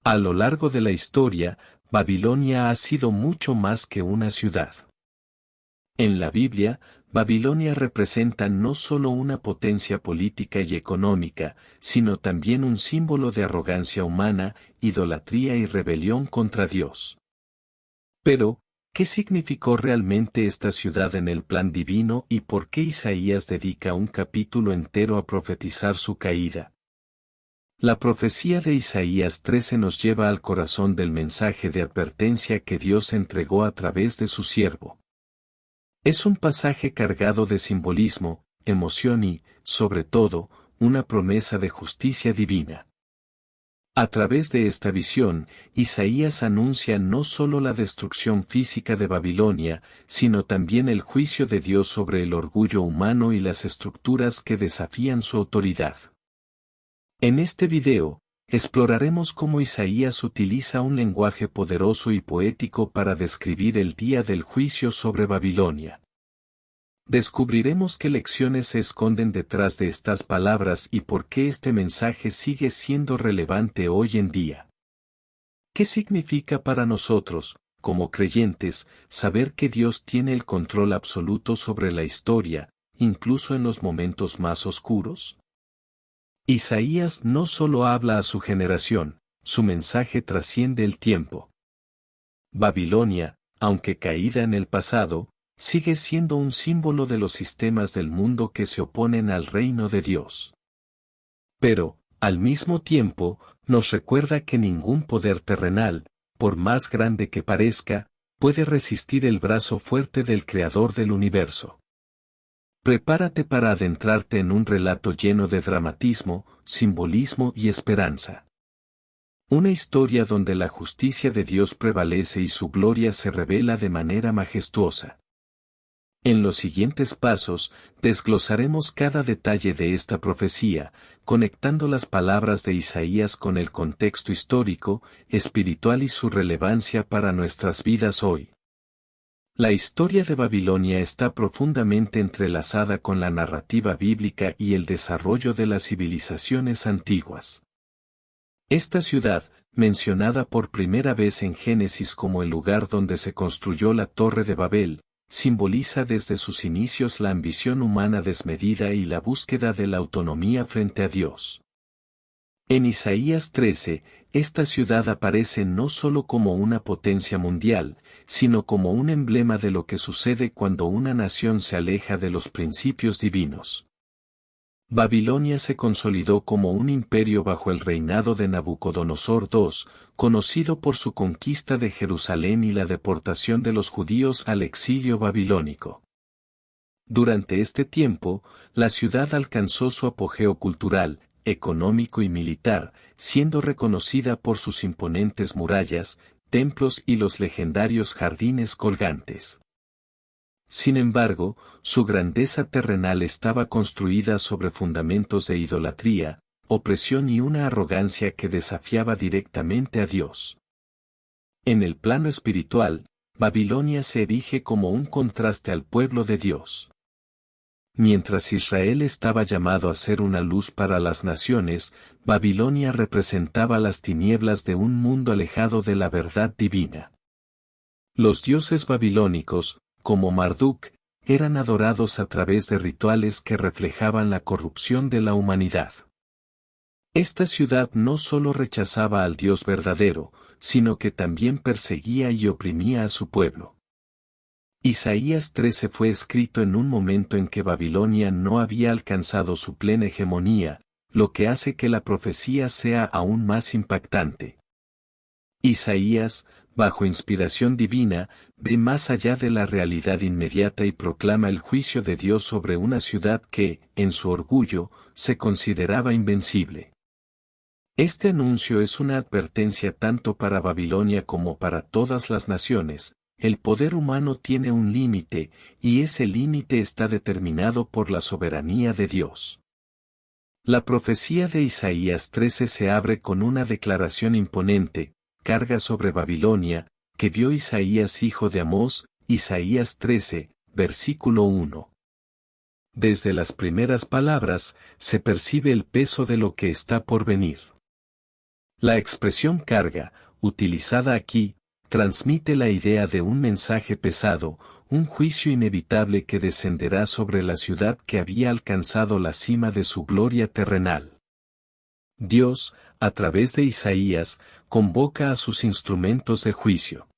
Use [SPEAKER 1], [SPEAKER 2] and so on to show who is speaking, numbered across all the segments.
[SPEAKER 1] A lo largo de la historia, Babilonia ha sido mucho más que una ciudad. En la Biblia, Babilonia representa no solo una potencia política y económica, sino también un símbolo de arrogancia humana, idolatría y rebelión contra Dios. Pero, ¿qué significó realmente esta ciudad en el plan divino y por qué Isaías dedica un capítulo entero a profetizar su caída? La profecía de Isaías 13 nos lleva al corazón del mensaje de advertencia que Dios entregó a través de su siervo. Es un pasaje cargado de simbolismo, emoción y, sobre todo, una promesa de justicia divina. A través de esta visión, Isaías anuncia no solo la destrucción física de Babilonia, sino también el juicio de Dios sobre el orgullo humano y las estructuras que desafían su autoridad. En este video, exploraremos cómo Isaías utiliza un lenguaje poderoso y poético para describir el día del juicio sobre Babilonia. Descubriremos qué lecciones se esconden detrás de estas palabras y por qué este mensaje sigue siendo relevante hoy en día. ¿Qué significa para nosotros, como creyentes, saber que Dios tiene el control absoluto sobre la historia, incluso en los momentos más oscuros? Isaías no solo habla a su generación, su mensaje trasciende el tiempo. Babilonia, aunque caída en el pasado, sigue siendo un símbolo de los sistemas del mundo que se oponen al reino de Dios. Pero, al mismo tiempo, nos recuerda que ningún poder terrenal, por más grande que parezca, puede resistir el brazo fuerte del Creador del universo. Prepárate para adentrarte en un relato lleno de dramatismo, simbolismo y esperanza. Una historia donde la justicia de Dios prevalece y su gloria se revela de manera majestuosa. En los siguientes pasos, desglosaremos cada detalle de esta profecía, conectando las palabras de Isaías con el contexto histórico, espiritual y su relevancia para nuestras vidas hoy. La historia de Babilonia está profundamente entrelazada con la narrativa bíblica y el desarrollo de las civilizaciones antiguas. Esta ciudad, mencionada por primera vez en Génesis como el lugar donde se construyó la Torre de Babel, simboliza desde sus inicios la ambición humana desmedida y la búsqueda de la autonomía frente a Dios. En Isaías 13, esta ciudad aparece no solo como una potencia mundial, sino como un emblema de lo que sucede cuando una nación se aleja de los principios divinos. Babilonia se consolidó como un imperio bajo el reinado de Nabucodonosor II, conocido por su conquista de Jerusalén y la deportación de los judíos al exilio babilónico. Durante este tiempo, la ciudad alcanzó su apogeo cultural, económico y militar, siendo reconocida por sus imponentes murallas, templos y los legendarios jardines colgantes. Sin embargo, su grandeza terrenal estaba construida sobre fundamentos de idolatría, opresión y una arrogancia que desafiaba directamente a Dios. En el plano espiritual, Babilonia se erige como un contraste al pueblo de Dios. Mientras Israel estaba llamado a ser una luz para las naciones, Babilonia representaba las tinieblas de un mundo alejado de la verdad divina. Los dioses babilónicos, como Marduk, eran adorados a través de rituales que reflejaban la corrupción de la humanidad. Esta ciudad no solo rechazaba al Dios verdadero, sino que también perseguía y oprimía a su pueblo. Isaías 13 fue escrito en un momento en que Babilonia no había alcanzado su plena hegemonía, lo que hace que la profecía sea aún más impactante. Isaías, bajo inspiración divina, ve más allá de la realidad inmediata y proclama el juicio de Dios sobre una ciudad que, en su orgullo, se consideraba invencible. Este anuncio es una advertencia tanto para Babilonia como para todas las naciones. El poder humano tiene un límite, y ese límite está determinado por la soberanía de Dios. La profecía de Isaías 13 se abre con una declaración imponente, carga sobre Babilonia, que vio Isaías hijo de Amós, Isaías 13, versículo 1. Desde las primeras palabras, se percibe el peso de lo que está por venir. La expresión carga, utilizada aquí, transmite la idea de un mensaje pesado, un juicio inevitable que descenderá sobre la ciudad que había alcanzado la cima de su gloria terrenal. Dios, a través de Isaías, convoca a sus instrumentos de juicio.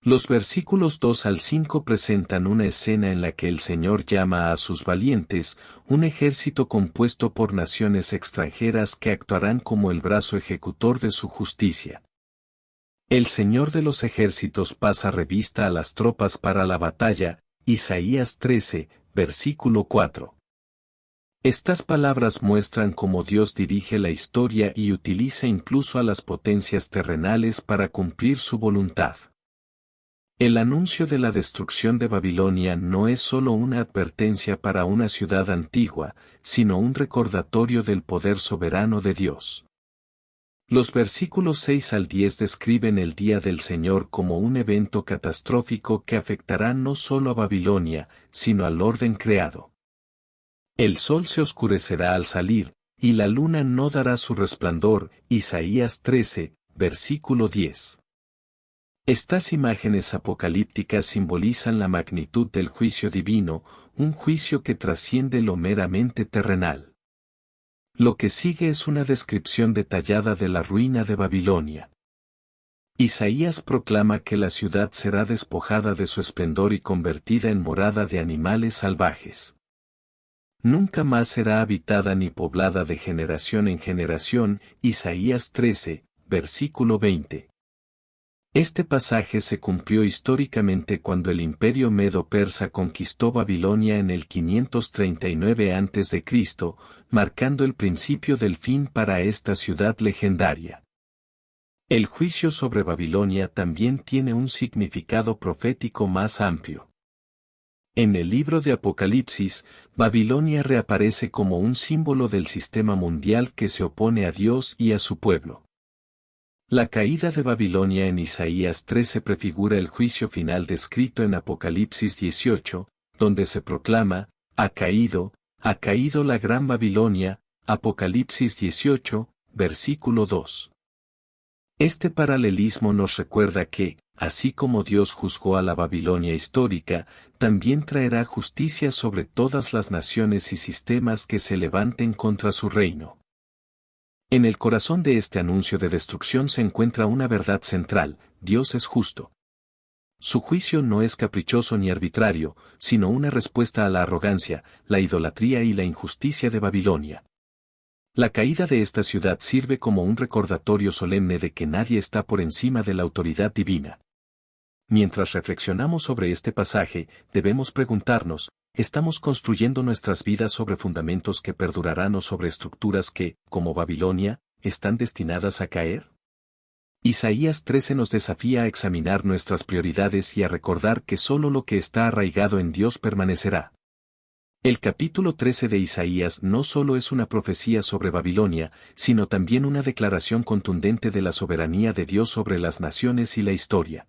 [SPEAKER 1] Los versículos 2 al 5 presentan una escena en la que el Señor llama a sus valientes, un ejército compuesto por naciones extranjeras que actuarán como el brazo ejecutor de su justicia. El Señor de los ejércitos pasa revista a las tropas para la batalla, Isaías 13, versículo 4. Estas palabras muestran cómo Dios dirige la historia y utiliza incluso a las potencias terrenales para cumplir su voluntad. El anuncio de la destrucción de Babilonia no es solo una advertencia para una ciudad antigua, sino un recordatorio del poder soberano de Dios. Los versículos 6 al 10 describen el día del Señor como un evento catastrófico que afectará no solo a Babilonia, sino al orden creado. El sol se oscurecerá al salir, y la luna no dará su resplandor, Isaías 13, versículo 10. Estas imágenes apocalípticas simbolizan la magnitud del juicio divino, un juicio que trasciende lo meramente terrenal. Lo que sigue es una descripción detallada de la ruina de Babilonia. Isaías proclama que la ciudad será despojada de su esplendor y convertida en morada de animales salvajes. Nunca más será habitada ni poblada de generación en generación, Isaías 13, versículo 20. Este pasaje se cumplió históricamente cuando el imperio medo-persa conquistó Babilonia en el 539 a.C., marcando el principio del fin para esta ciudad legendaria. El juicio sobre Babilonia también tiene un significado profético más amplio. En el libro de Apocalipsis, Babilonia reaparece como un símbolo del sistema mundial que se opone a Dios y a su pueblo. La caída de Babilonia en Isaías 13 prefigura el juicio final descrito en Apocalipsis 18, donde se proclama, ha caído la gran Babilonia, Apocalipsis 18, versículo 2. Este paralelismo nos recuerda que, así como Dios juzgó a la Babilonia histórica, también traerá justicia sobre todas las naciones y sistemas que se levanten contra su reino. En el corazón de este anuncio de destrucción se encuentra una verdad central: Dios es justo. Su juicio no es caprichoso ni arbitrario, sino una respuesta a la arrogancia, la idolatría y la injusticia de Babilonia. La caída de esta ciudad sirve como un recordatorio solemne de que nadie está por encima de la autoridad divina. Mientras reflexionamos sobre este pasaje, debemos preguntarnos, ¿estamos construyendo nuestras vidas sobre fundamentos que perdurarán o sobre estructuras que, como Babilonia, están destinadas a caer? Isaías 13 nos desafía a examinar nuestras prioridades y a recordar que solo lo que está arraigado en Dios permanecerá. El capítulo 13 de Isaías no solo es una profecía sobre Babilonia, sino también una declaración contundente de la soberanía de Dios sobre las naciones y la historia.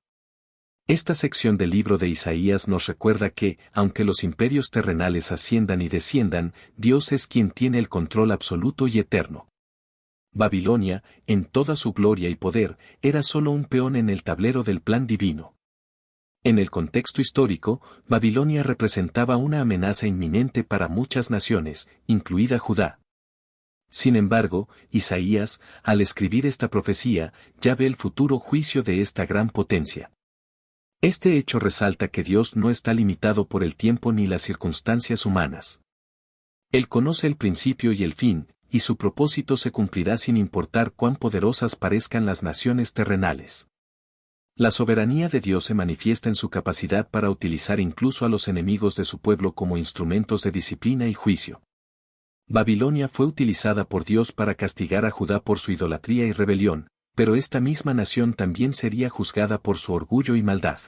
[SPEAKER 1] Esta sección del libro de Isaías nos recuerda que, aunque los imperios terrenales asciendan y desciendan, Dios es quien tiene el control absoluto y eterno. Babilonia, en toda su gloria y poder, era solo un peón en el tablero del plan divino. En el contexto histórico, Babilonia representaba una amenaza inminente para muchas naciones, incluida Judá. Sin embargo, Isaías, al escribir esta profecía, ya ve el futuro juicio de esta gran potencia. Este hecho resalta que Dios no está limitado por el tiempo ni las circunstancias humanas. Él conoce el principio y el fin, y su propósito se cumplirá sin importar cuán poderosas parezcan las naciones terrenales. La soberanía de Dios se manifiesta en su capacidad para utilizar incluso a los enemigos de su pueblo como instrumentos de disciplina y juicio. Babilonia fue utilizada por Dios para castigar a Judá por su idolatría y rebelión, pero esta misma nación también sería juzgada por su orgullo y maldad.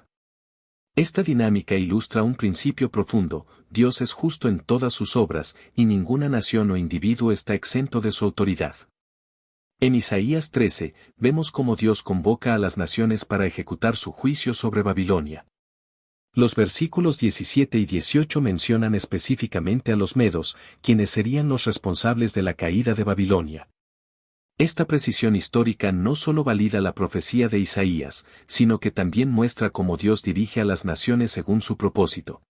[SPEAKER 1] Esta dinámica ilustra un principio profundo: Dios es justo en todas sus obras, y ninguna nación o individuo está exento de su autoridad. En Isaías 13, vemos cómo Dios convoca a las naciones para ejecutar su juicio sobre Babilonia. Los versículos 17 y 18 mencionan específicamente a los medos, quienes serían los responsables de la caída de Babilonia. Esta precisión histórica no solo valida la profecía de Isaías, sino que también muestra cómo Dios dirige a las naciones según su propósito.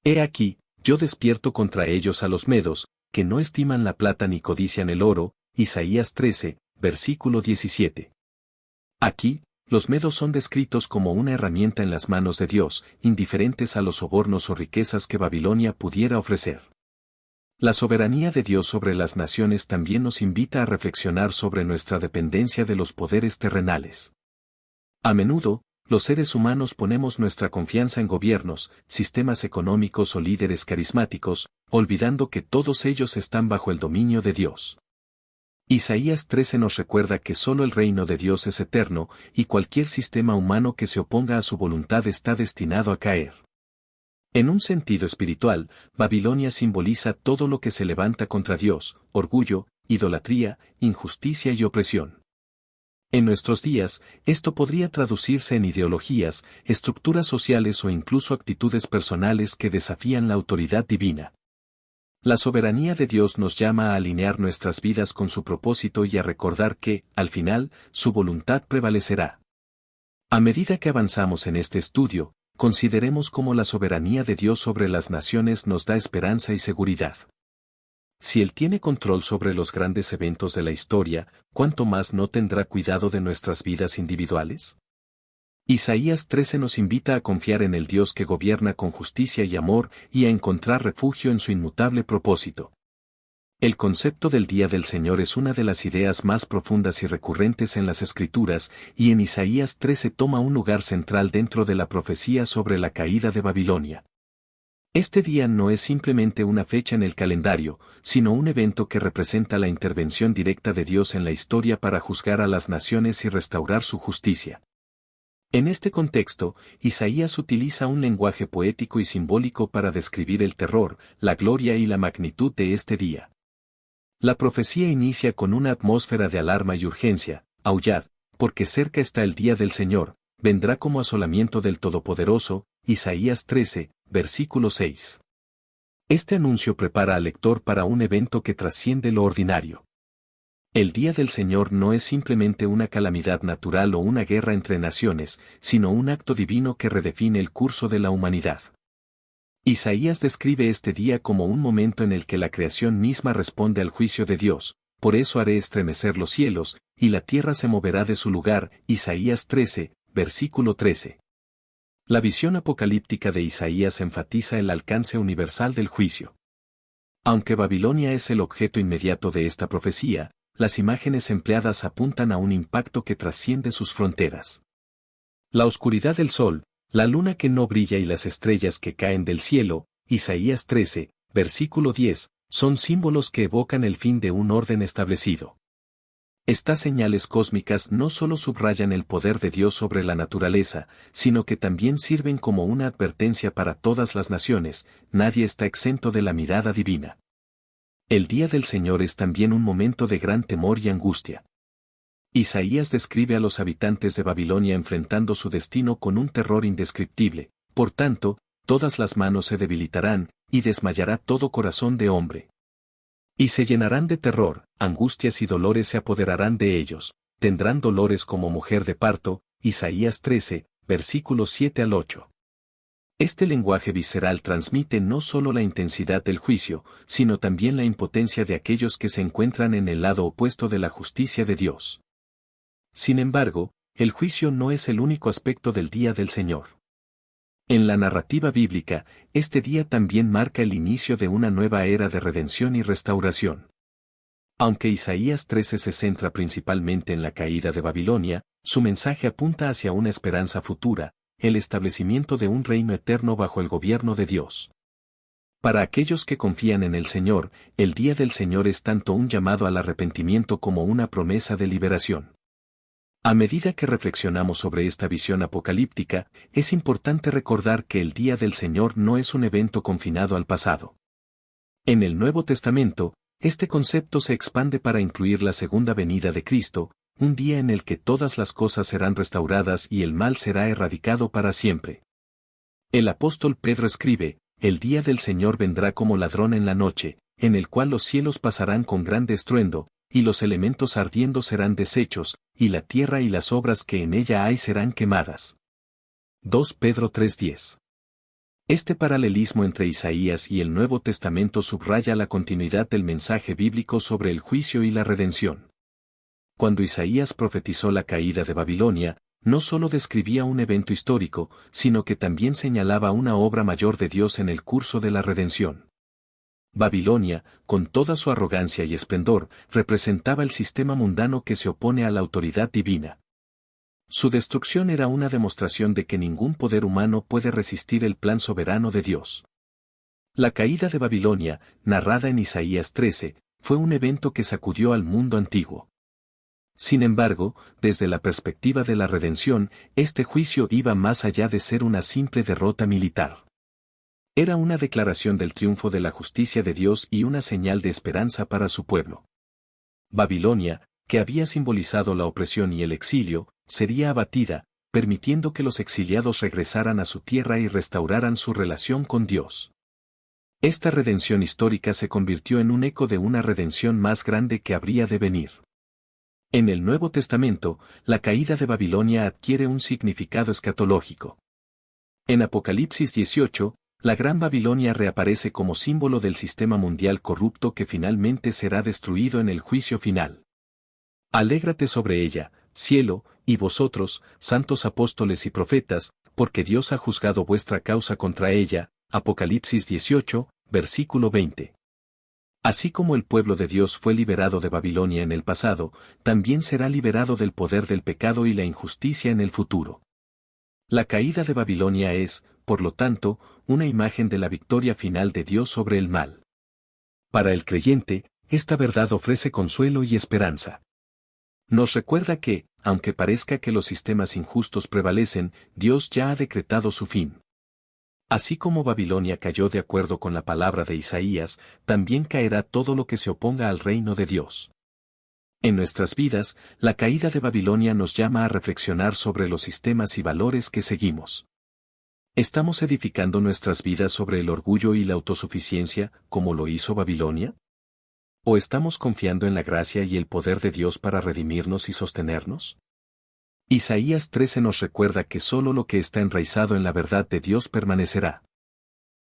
[SPEAKER 1] He aquí, yo despierto contra ellos a los medos, que no estiman la plata ni codician el oro, Isaías 13, versículo 17. Aquí, los medos son descritos como una herramienta en las manos de Dios, indiferentes a los sobornos o riquezas que Babilonia pudiera ofrecer. La soberanía de Dios sobre las naciones también nos invita a reflexionar sobre nuestra dependencia de los poderes terrenales. A menudo, los seres humanos ponemos nuestra confianza en gobiernos, sistemas económicos o líderes carismáticos, olvidando que todos ellos están bajo el dominio de Dios. Isaías 13 nos recuerda que solo el reino de Dios es eterno, y cualquier sistema humano que se oponga a su voluntad está destinado a caer. En un sentido espiritual, Babilonia simboliza todo lo que se levanta contra Dios: orgullo, idolatría, injusticia y opresión. En nuestros días, esto podría traducirse en ideologías, estructuras sociales o incluso actitudes personales que desafían la autoridad divina. La soberanía de Dios nos llama a alinear nuestras vidas con su propósito y a recordar que, al final, su voluntad prevalecerá. A medida que avanzamos en este estudio, consideremos cómo la soberanía de Dios sobre las naciones nos da esperanza y seguridad. Si Él tiene control sobre los grandes eventos de la historia, ¿cuánto más no tendrá cuidado de nuestras vidas individuales? Isaías 13 nos invita a confiar en el Dios que gobierna con justicia y amor y a encontrar refugio en su inmutable propósito. El concepto del día del Señor es una de las ideas más profundas y recurrentes en las Escrituras, y en Isaías 13 toma un lugar central dentro de la profecía sobre la caída de Babilonia. Este día no es simplemente una fecha en el calendario, sino un evento que representa la intervención directa de Dios en la historia para juzgar a las naciones y restaurar su justicia. En este contexto, Isaías utiliza un lenguaje poético y simbólico para describir el terror, la gloria y la magnitud de este día. La profecía inicia con una atmósfera de alarma y urgencia: aullad, porque cerca está el día del Señor, vendrá como asolamiento del Todopoderoso, Isaías 13, versículo 6. Este anuncio prepara al lector para un evento que trasciende lo ordinario. El día del Señor no es simplemente una calamidad natural o una guerra entre naciones, sino un acto divino que redefine el curso de la humanidad. Isaías describe este día como un momento en el que la creación misma responde al juicio de Dios: por eso haré estremecer los cielos, y la tierra se moverá de su lugar, Isaías 13, versículo 13. La visión apocalíptica de Isaías enfatiza el alcance universal del juicio. Aunque Babilonia es el objeto inmediato de esta profecía, las imágenes empleadas apuntan a un impacto que trasciende sus fronteras. La oscuridad del sol, la luna que no brilla y las estrellas que caen del cielo, Isaías 13, versículo 10, son símbolos que evocan el fin de un orden establecido. Estas señales cósmicas no solo subrayan el poder de Dios sobre la naturaleza, sino que también sirven como una advertencia para todas las naciones: nadie está exento de la mirada divina. El día del Señor es también un momento de gran temor y angustia. Isaías describe a los habitantes de Babilonia enfrentando su destino con un terror indescriptible: por tanto, todas las manos se debilitarán, y desmayará todo corazón de hombre. Y se llenarán de terror, angustias y dolores se apoderarán de ellos, tendrán dolores como mujer de parto, Isaías 13, versículos 7 al 8. Este lenguaje visceral transmite no solo la intensidad del juicio, sino también la impotencia de aquellos que se encuentran en el lado opuesto de la justicia de Dios. Sin embargo, el juicio no es el único aspecto del día del Señor. En la narrativa bíblica, este día también marca el inicio de una nueva era de redención y restauración. Aunque Isaías 13 se centra principalmente en la caída de Babilonia, su mensaje apunta hacia una esperanza futura: el establecimiento de un reino eterno bajo el gobierno de Dios. Para aquellos que confían en el Señor, el día del Señor es tanto un llamado al arrepentimiento como una promesa de liberación. A medida que reflexionamos sobre esta visión apocalíptica, es importante recordar que el día del Señor no es un evento confinado al pasado. En el Nuevo Testamento, este concepto se expande para incluir la segunda venida de Cristo, un día en el que todas las cosas serán restauradas y el mal será erradicado para siempre. El apóstol Pedro escribe: el día del Señor vendrá como ladrón en la noche, en el cual los cielos pasarán con gran estruendo, y los elementos ardiendo serán deshechos, y la tierra y las obras que en ella hay serán quemadas. 2 Pedro 3:10. Este paralelismo entre Isaías y el Nuevo Testamento subraya la continuidad del mensaje bíblico sobre el juicio y la redención. Cuando Isaías profetizó la caída de Babilonia, no solo describía un evento histórico, sino que también señalaba una obra mayor de Dios en el curso de la redención. Babilonia, con toda su arrogancia y esplendor, representaba el sistema mundano que se opone a la autoridad divina. Su destrucción era una demostración de que ningún poder humano puede resistir el plan soberano de Dios. La caída de Babilonia, narrada en Isaías 13, fue un evento que sacudió al mundo antiguo. Sin embargo, desde la perspectiva de la redención, este juicio iba más allá de ser una simple derrota militar. Era una declaración del triunfo de la justicia de Dios y una señal de esperanza para su pueblo. Babilonia, que había simbolizado la opresión y el exilio, sería abatida, permitiendo que los exiliados regresaran a su tierra y restauraran su relación con Dios. Esta redención histórica se convirtió en un eco de una redención más grande que habría de venir. En el Nuevo Testamento, la caída de Babilonia adquiere un significado escatológico. En Apocalipsis 18, la Gran Babilonia reaparece como símbolo del sistema mundial corrupto que finalmente será destruido en el juicio final. Alégrate sobre ella, cielo, y vosotros, santos apóstoles y profetas, porque Dios ha juzgado vuestra causa contra ella. Apocalipsis 18, versículo 20. Así como el pueblo de Dios fue liberado de Babilonia en el pasado, también será liberado del poder del pecado y la injusticia en el futuro. La caída de Babilonia es, por lo tanto, una imagen de la victoria final de Dios sobre el mal. Para el creyente, esta verdad ofrece consuelo y esperanza. Nos recuerda que, aunque parezca que los sistemas injustos prevalecen, Dios ya ha decretado su fin. Así como Babilonia cayó de acuerdo con la palabra de Isaías, también caerá todo lo que se oponga al reino de Dios. En nuestras vidas, la caída de Babilonia nos llama a reflexionar sobre los sistemas y valores que seguimos. ¿Estamos edificando nuestras vidas sobre el orgullo y la autosuficiencia, como lo hizo Babilonia? ¿O estamos confiando en la gracia y el poder de Dios para redimirnos y sostenernos? Isaías 13 nos recuerda que solo lo que está enraizado en la verdad de Dios permanecerá.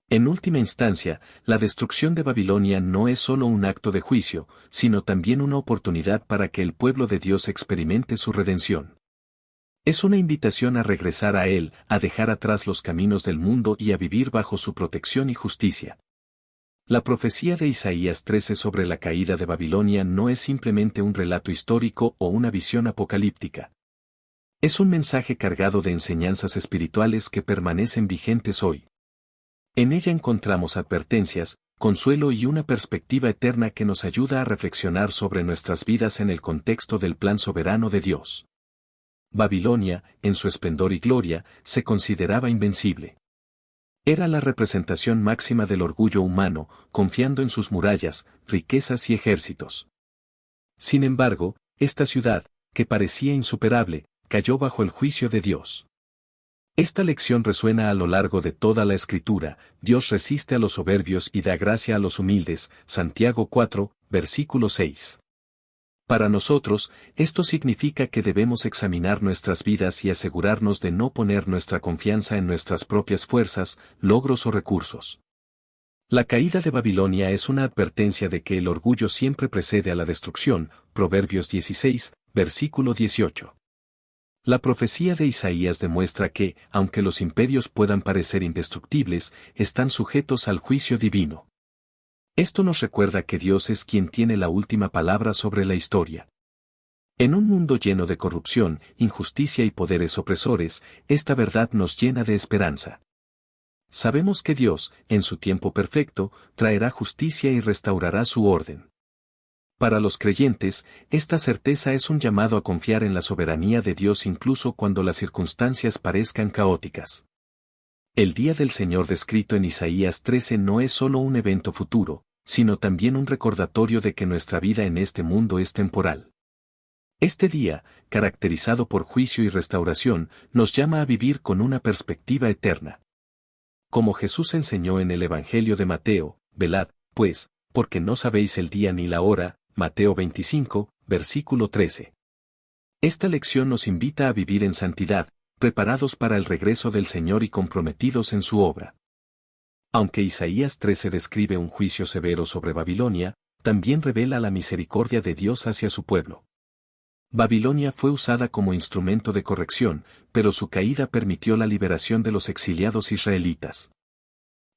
[SPEAKER 1] En última instancia, la destrucción de Babilonia no es solo un acto de juicio, sino también una oportunidad para que el pueblo de Dios experimente su redención. Es una invitación a regresar a Él, a dejar atrás los caminos del mundo y a vivir bajo su protección y justicia. La profecía de Isaías 13 sobre la caída de Babilonia no es simplemente un relato histórico o una visión apocalíptica. Es un mensaje cargado de enseñanzas espirituales que permanecen vigentes hoy. En ella encontramos advertencias, consuelo y una perspectiva eterna que nos ayuda a reflexionar sobre nuestras vidas en el contexto del plan soberano de Dios. Babilonia, en su esplendor y gloria, se consideraba invencible. Era la representación máxima del orgullo humano, confiando en sus murallas, riquezas y ejércitos. Sin embargo, esta ciudad, que parecía insuperable, cayó bajo el juicio de Dios. Esta lección resuena a lo largo de toda la Escritura: Dios resiste a los soberbios y da gracia a los humildes. Santiago 4, versículo 6. Para nosotros, esto significa que debemos examinar nuestras vidas y asegurarnos de no poner nuestra confianza en nuestras propias fuerzas, logros o recursos. La caída de Babilonia es una advertencia de que el orgullo siempre precede a la destrucción. Proverbios 16, versículo 18. La profecía de Isaías demuestra que, aunque los imperios puedan parecer indestructibles, están sujetos al juicio divino. Esto nos recuerda que Dios es quien tiene la última palabra sobre la historia. En un mundo lleno de corrupción, injusticia y poderes opresores, esta verdad nos llena de esperanza. Sabemos que Dios, en su tiempo perfecto, traerá justicia y restaurará su orden. Para los creyentes, esta certeza es un llamado a confiar en la soberanía de Dios incluso cuando las circunstancias parezcan caóticas. El día del Señor descrito en Isaías 13 no es solo un evento futuro, sino también un recordatorio de que nuestra vida en este mundo es temporal. Este día, caracterizado por juicio y restauración, nos llama a vivir con una perspectiva eterna. Como Jesús enseñó en el Evangelio de Mateo: velad, pues, porque no sabéis el día ni la hora. Mateo 25, versículo 13. Esta lección nos invita a vivir en santidad, preparados para el regreso del Señor y comprometidos en su obra. Aunque Isaías 13 describe un juicio severo sobre Babilonia, también revela la misericordia de Dios hacia su pueblo. Babilonia fue usada como instrumento de corrección, pero su caída permitió la liberación de los exiliados israelitas.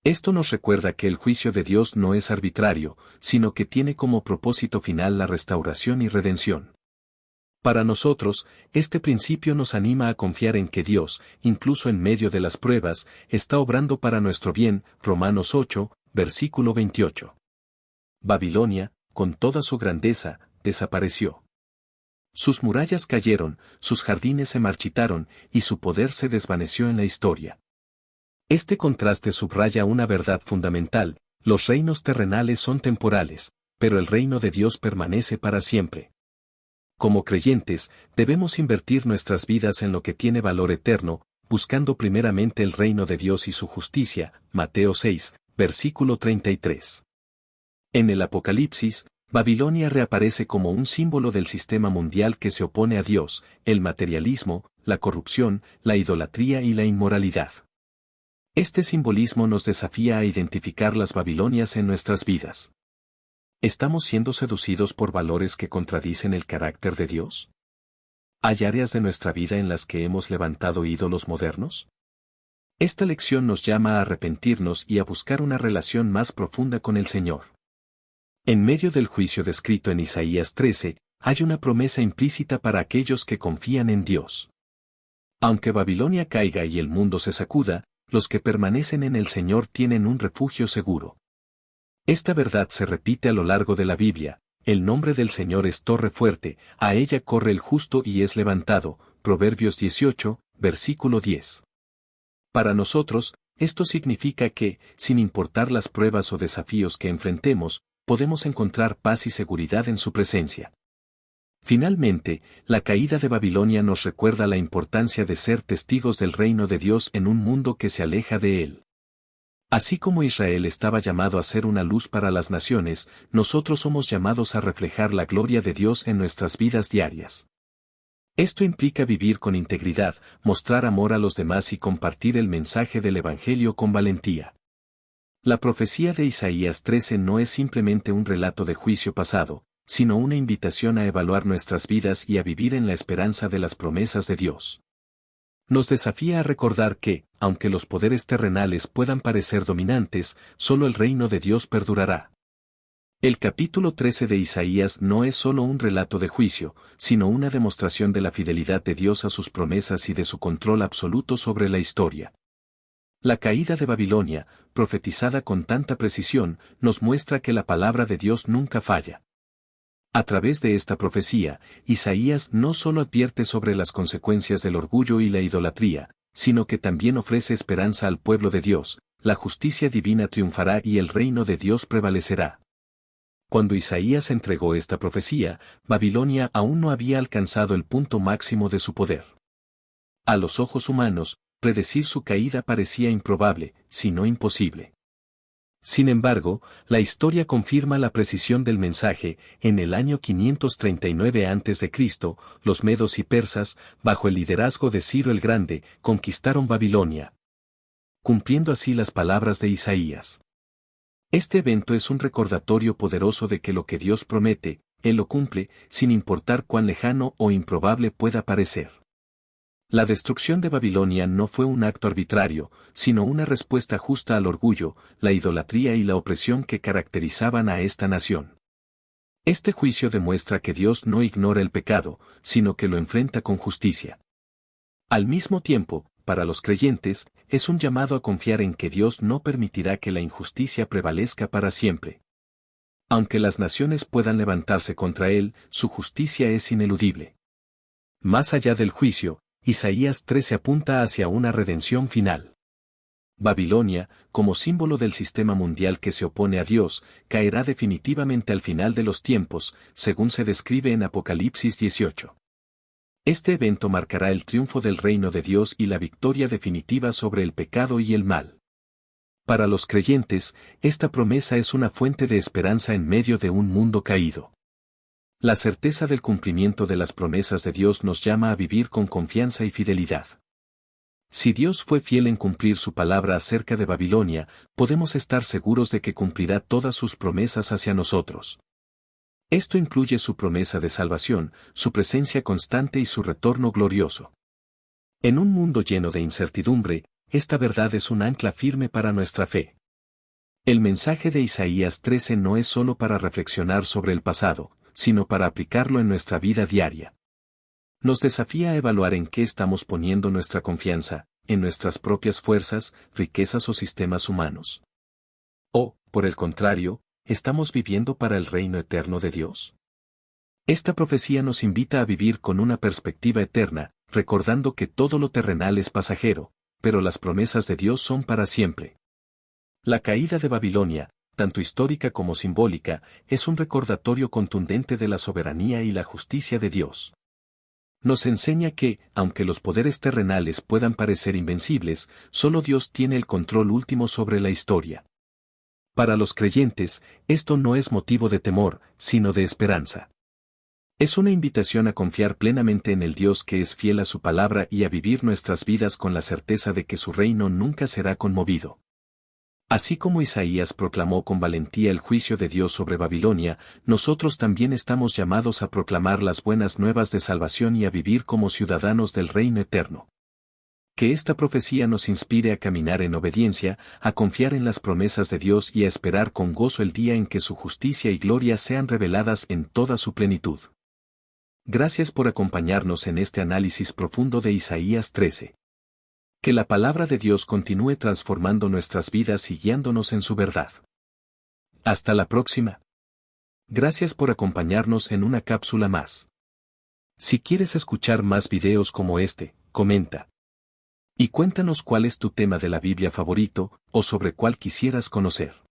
[SPEAKER 1] Esto nos recuerda que el juicio de Dios no es arbitrario, sino que tiene como propósito final la restauración y redención. Para nosotros, este principio nos anima a confiar en que Dios, incluso en medio de las pruebas, está obrando para nuestro bien. Romanos 8, versículo 28. Babilonia, con toda su grandeza, desapareció. Sus murallas cayeron, sus jardines se marchitaron, y su poder se desvaneció en la historia. Este contraste subraya una verdad fundamental: los reinos terrenales son temporales, pero el reino de Dios permanece para siempre. Como creyentes, debemos invertir nuestras vidas en lo que tiene valor eterno, buscando primeramente el reino de Dios y su justicia. Mateo 6, versículo 33. En el Apocalipsis, Babilonia reaparece como un símbolo del sistema mundial que se opone a Dios, el materialismo, la corrupción, la idolatría y la inmoralidad. Este simbolismo nos desafía a identificar las Babilonias en nuestras vidas. ¿Estamos siendo seducidos por valores que contradicen el carácter de Dios? ¿Hay áreas de nuestra vida en las que hemos levantado ídolos modernos? Esta lección nos llama a arrepentirnos y a buscar una relación más profunda con el Señor. En medio del juicio descrito en Isaías 13, hay una promesa implícita para aquellos que confían en Dios. Aunque Babilonia caiga y el mundo se sacuda, los que permanecen en el Señor tienen un refugio seguro. Esta verdad se repite a lo largo de la Biblia: el nombre del Señor es torre fuerte, a ella corre el justo y es levantado. Proverbios 18, versículo 10. Para nosotros, esto significa que, sin importar las pruebas o desafíos que enfrentemos, podemos encontrar paz y seguridad en su presencia. Finalmente, la caída de Babilonia nos recuerda la importancia de ser testigos del reino de Dios en un mundo que se aleja de él. Así como Israel estaba llamado a ser una luz para las naciones, nosotros somos llamados a reflejar la gloria de Dios en nuestras vidas diarias. Esto implica vivir con integridad, mostrar amor a los demás y compartir el mensaje del Evangelio con valentía. La profecía de Isaías 13 no es simplemente un relato de juicio pasado, sino una invitación a evaluar nuestras vidas y a vivir en la esperanza de las promesas de Dios. Nos desafía a recordar que, aunque los poderes terrenales puedan parecer dominantes, solo el reino de Dios perdurará. El capítulo 13 de Isaías no es solo un relato de juicio, sino una demostración de la fidelidad de Dios a sus promesas y de su control absoluto sobre la historia. La caída de Babilonia, profetizada con tanta precisión, nos muestra que la palabra de Dios nunca falla. A través de esta profecía, Isaías no solo advierte sobre las consecuencias del orgullo y la idolatría, sino que también ofrece esperanza al pueblo de Dios: la justicia divina triunfará y el reino de Dios prevalecerá. Cuando Isaías entregó esta profecía, Babilonia aún no había alcanzado el punto máximo de su poder. A los ojos humanos, predecir su caída parecía improbable, si no imposible. Sin embargo, la historia confirma la precisión del mensaje. En el año 539 a.C., los medos y persas, bajo el liderazgo de Ciro el Grande, conquistaron Babilonia, cumpliendo así las palabras de Isaías. Este evento es un recordatorio poderoso de que lo que Dios promete, Él lo cumple, sin importar cuán lejano o improbable pueda parecer. La destrucción de Babilonia no fue un acto arbitrario, sino una respuesta justa al orgullo, la idolatría y la opresión que caracterizaban a esta nación. Este juicio demuestra que Dios no ignora el pecado, sino que lo enfrenta con justicia. Al mismo tiempo, para los creyentes, es un llamado a confiar en que Dios no permitirá que la injusticia prevalezca para siempre. Aunque las naciones puedan levantarse contra Él, su justicia es ineludible. Más allá del juicio, Isaías 13 apunta hacia una redención final. Babilonia, como símbolo del sistema mundial que se opone a Dios, caerá definitivamente al final de los tiempos, según se describe en Apocalipsis 18. Este evento marcará el triunfo del reino de Dios y la victoria definitiva sobre el pecado y el mal. Para los creyentes, esta promesa es una fuente de esperanza en medio de un mundo caído. La certeza del cumplimiento de las promesas de Dios nos llama a vivir con confianza y fidelidad. Si Dios fue fiel en cumplir su palabra acerca de Babilonia, podemos estar seguros de que cumplirá todas sus promesas hacia nosotros. Esto incluye su promesa de salvación, su presencia constante y su retorno glorioso. En un mundo lleno de incertidumbre, esta verdad es un ancla firme para nuestra fe. El mensaje de Isaías 13 no es solo para reflexionar sobre el pasado, sino para aplicarlo en nuestra vida diaria. Nos desafía a evaluar en qué estamos poniendo nuestra confianza, en nuestras propias fuerzas, riquezas o sistemas humanos. O, por el contrario, ¿estamos viviendo para el reino eterno de Dios? Esta profecía nos invita a vivir con una perspectiva eterna, recordando que todo lo terrenal es pasajero, pero las promesas de Dios son para siempre. La caída de Babilonia, tanto histórica como simbólica, es un recordatorio contundente de la soberanía y la justicia de Dios. Nos enseña que, aunque los poderes terrenales puedan parecer invencibles, solo Dios tiene el control último sobre la historia. Para los creyentes, esto no es motivo de temor, sino de esperanza. Es una invitación a confiar plenamente en el Dios que es fiel a su palabra y a vivir nuestras vidas con la certeza de que su reino nunca será conmovido. Así como Isaías proclamó con valentía el juicio de Dios sobre Babilonia, nosotros también estamos llamados a proclamar las buenas nuevas de salvación y a vivir como ciudadanos del reino eterno. Que esta profecía nos inspire a caminar en obediencia, a confiar en las promesas de Dios y a esperar con gozo el día en que su justicia y gloria sean reveladas en toda su plenitud. Gracias por acompañarnos en este análisis profundo de Isaías 13. Que la palabra de Dios continúe transformando nuestras vidas y guiándonos en su verdad. Hasta la próxima. Gracias por acompañarnos en una cápsula más. Si quieres escuchar más videos como este, comenta. Y cuéntanos cuál es tu tema de la Biblia favorito, o sobre cuál quisieras conocer.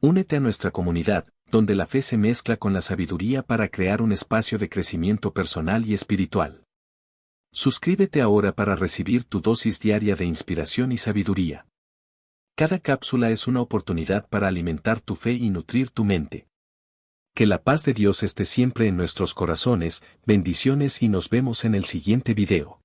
[SPEAKER 1] Únete a nuestra comunidad, donde la fe se mezcla con la sabiduría para crear un espacio de crecimiento personal y espiritual. Suscríbete ahora para recibir tu dosis diaria de inspiración y sabiduría. Cada cápsula es una oportunidad para alimentar tu fe y nutrir tu mente. Que la paz de Dios esté siempre en nuestros corazones, bendiciones y nos vemos en el siguiente video.